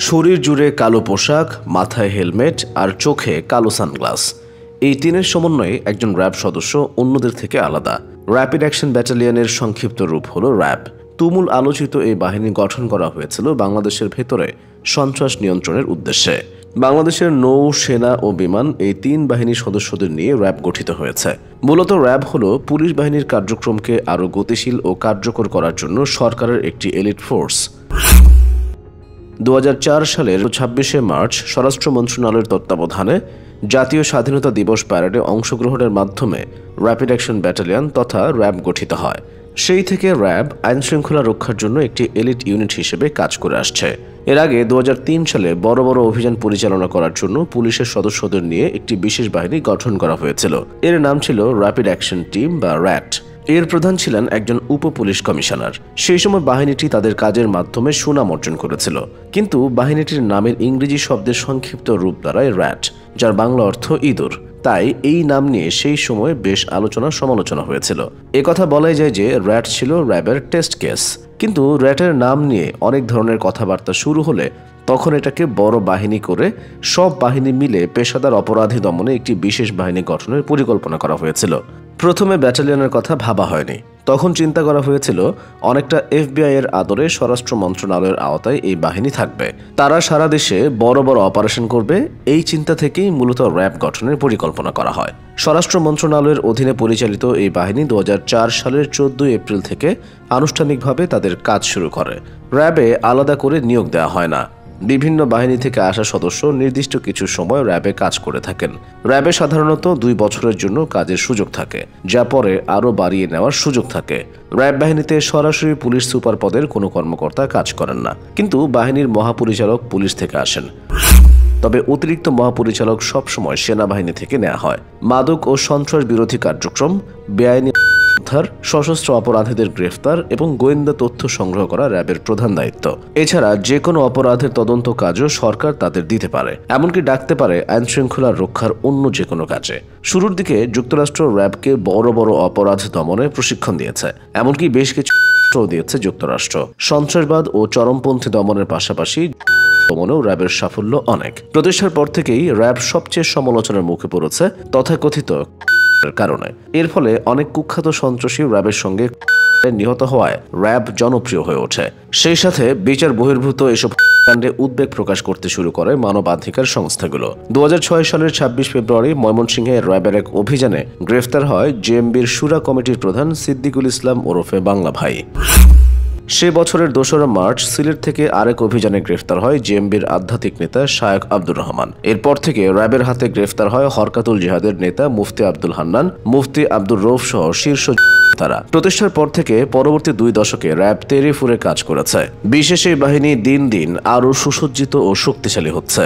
শরীর জুড়ে কালো পোশাক, মাথায় হেলমেট আর চোখে কালো সানগ্লাস। এই তিনের সমন্বয়ে একজন র্যাব সদস্য অন্যদের থেকে আলাদা। র্যাপিড অ্যাকশন ব্যাটালিয়নের সংক্ষিপ্ত রূপ হল র্যাব। তুমুল আলোচিত এই বাহিনী গঠন করা হয়েছিল বাংলাদেশের ভেতরে সন্ত্রাস নিয়ন্ত্রণের উদ্দেশ্যে। বাংলাদেশের নৌ, সেনা ও বিমান এই তিন বাহিনীর সদস্যদের নিয়ে র্যাব গঠিত হয়েছে। মূলত র্যাব হল পুলিশ বাহিনীর কার্যক্রমকে আরও গতিশীল ও কার্যকর করার জন্য সরকারের একটি এলিট ফোর্স। 2004 সালের 26শে মার্চ স্বরাষ্ট্র মন্ত্রণালয়ের তত্ত্বাবধানে জাতীয় স্বাধীনতা দিবস প্যারেডে অংশগ্রহণের মাধ্যমে র্যাপিড অ্যাকশন ব্যাটালিয়ন তথা র্যাব গঠিত হয়। সেই থেকে র্যাব আইনশৃঙ্খলা রক্ষার জন্য একটি এলিট ইউনিট হিসেবে কাজ করে আসছে। এর আগে 2003 সালে বড় বড় অভিযান পরিচালনা করার জন্য পুলিশের সদস্যদের নিয়ে একটি বিশেষ বাহিনী গঠন করা হয়েছিল। এর নাম ছিল র্যাপিড অ্যাকশন টিম বা র্যাট। এর প্রধান ছিলেন একজন উপ পুলিশ কমিশনার। সেই সময় বাহিনীটি তাদের কাজের মাধ্যমে সুনাম অর্জন করেছিল। কিন্তু বাহিনীটির নামের ইংরেজি শব্দের সংক্ষিপ্ত রূপ দ্বারাই র্যাট, যার বাংলা অর্থ ইঁদুর। তাই এই নাম নিয়ে সেই সময় বেশ আলোচনা সমালোচনা হয়েছিল। একথা বলাই যায় যে র্যাট ছিল র্যাবের টেস্ট কেস। কিন্তু র্যাটের নাম নিয়ে অনেক ধরনের কথাবার্তা শুরু হলে তখন এটাকে বড় বাহিনী করে সব বাহিনী মিলে পেশাদার অপরাধী দমনে একটি বিশেষ বাহিনী গঠনের পরিকল্পনা করা হয়েছিল। প্রথমে ব্যাটালিয়নের কথা ভাবা হয়নি। তখন চিন্তা করা হয়েছিল অনেকটা FBI এর আদরে স্বরাষ্ট্র মন্ত্রণালয়ের আওতায় এই বাহিনী থাকবে। তারা সারা দেশে বড় বড় অপারেশন করবে। এই চিন্তা থেকেই মূলত র্যাব গঠনের পরিকল্পনা করা হয়। স্বরাষ্ট্র মন্ত্রণালয়ের অধীনে পরিচালিত এই বাহিনী 2004 সালের 14 এপ্রিল থেকে আনুষ্ঠানিকভাবে তাদের কাজ শুরু করে। র্যাবে আলাদা করে নিয়োগ দেওয়া হয় না। বিভিন্ন বাহিনী থেকে আসা সদস্য নির্দিষ্ট কিছু সময় র্যাবে কাজ করে থাকেন। র্যাবে সাধারণত 2 বছরের জন্য কাজের সুযোগ থাকে, যা পরে আরও বাড়িয়ে নেওয়ার সুযোগ থাকে। র্যাব বাহিনীতে সরাসরি পুলিশ সুপার পদের কোনো কর্মকর্তা কাজ করেন না, কিন্তু বাহিনীর মহাপরিচালক পুলিশ থেকে আসেন। তবে অতিরিক্ত মহাপরিচালক সবসময় সেনাবাহিনী থেকে নেওয়া হয়। মাদক ও সন্ত্রাস বিরোধী কার্যক্রম, বেআইনি উদ্ধার, সশস্ত্র অপরাধীদের গ্রেফতার এবং গোয়েন্দা তথ্য সংগ্রহ করা র্যাবের প্রধান দায়িত্ব। এছাড়া যে কোনো অপরাধের তদন্ত কাজও সরকার তাদের দিতে পারে, এমনকি ডাকতে পারে আইন শৃঙ্খলা রক্ষার অন্য যে কোনো কাজে। শুরুর দিকে যুক্তরাষ্ট্র র্যাবকে বড় বড় অপরাধ দমনে প্রশিক্ষণ দিয়েছে, এমনকি বেশ কিছু দিয়েছে যুক্তরাষ্ট্র। সন্ত্রাসবাদ ও চরমপন্থী দমনের পাশাপাশি দমনেও র্যাবের সাফল্য অনেক। প্রতিষ্ঠার পর থেকেই র্যাব সবচেয়ে সমালোচনার মুখে পড়েছে তথাকথিত কারণে। এর ফলে অনেক কুখ্যাত সন্ত্রাসী র্যাবের সঙ্গে নিহত হওয়ায় র্যাব জনপ্রিয় হয়ে ওঠে। সেই সাথে বিচার বহির্ভূত এসব কাণ্ডে উদ্বেগ প্রকাশ করতে শুরু করে মানবাধিকার সংস্থাগুলো। 2006 সালের 26 ফেব্রুয়ারি ময়মনসিংহে র্যাবের এক অভিযানে গ্রেফতার হয় জেএমবির শুরা কমিটির প্রধান সিদ্দিকুল ইসলাম ওরফে বাংলা ভাই। সে বছরের 2রা মার্চ সিলেট থেকে আরেক অভিযানে গ্রেফতার হয় জেএমবির আধ্যাত্মিক নেতা শায়েখ আব্দুর রহমান। এরপর থেকে র্যাবের হাতে গ্রেফতার হয় হরকাতুল জিহাদের নেতা মুফতি আব্দুল হান্নান, মুফতি আব্দুর রৌফ সহ শীর্ষ তারা। প্রতিষ্ঠার পর থেকে পরবর্তী 2 দশকে র্যাব তেরে ফুরে কাজ করেছে। বিশেষ এই বাহিনী দিন দিন আরও সুসজ্জিত ও শক্তিশালী হচ্ছে।